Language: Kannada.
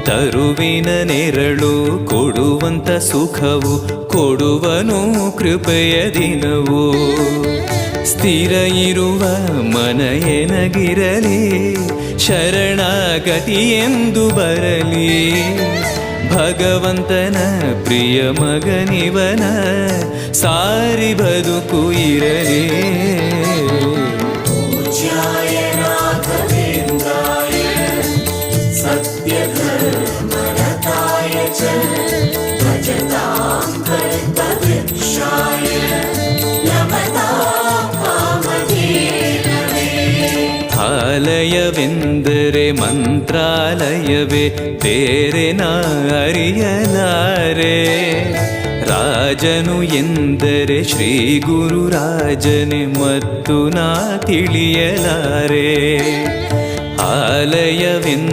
ತರುವಿನ ನೆರಳು ಕೊಡುವಂತ ಸುಖವು ಕೊಡುವನು ಕೃಪೆಯ ದಿನವು. ಸ್ಥಿರ ಇರುವ ಮನ ಎನಗಿರಲಿ, ಶರಣಾಗತಿ ಎಂದು ಬರಲಿ. ಭಗವಂತನ ಪ್ರಿಯ ಮಗನಿವನ, ಸಾರಿ ಬದುಕು ಇರಲಿ. ಆಲಯವೆಂದರೆ ಮಂತ್ರಾಲಯವೇ, ಬೇರೆ ನಾ ಅರಿಯಲಾರೆ. ರಾಜನು ಎಂದರೆ ಶ್ರೀ ಗುರು ರಾಜನೇ, ಮತ್ತು ನಾ ತಿಳಿಯಲಾರೆ. ಆಲಯವೆಂದರೆ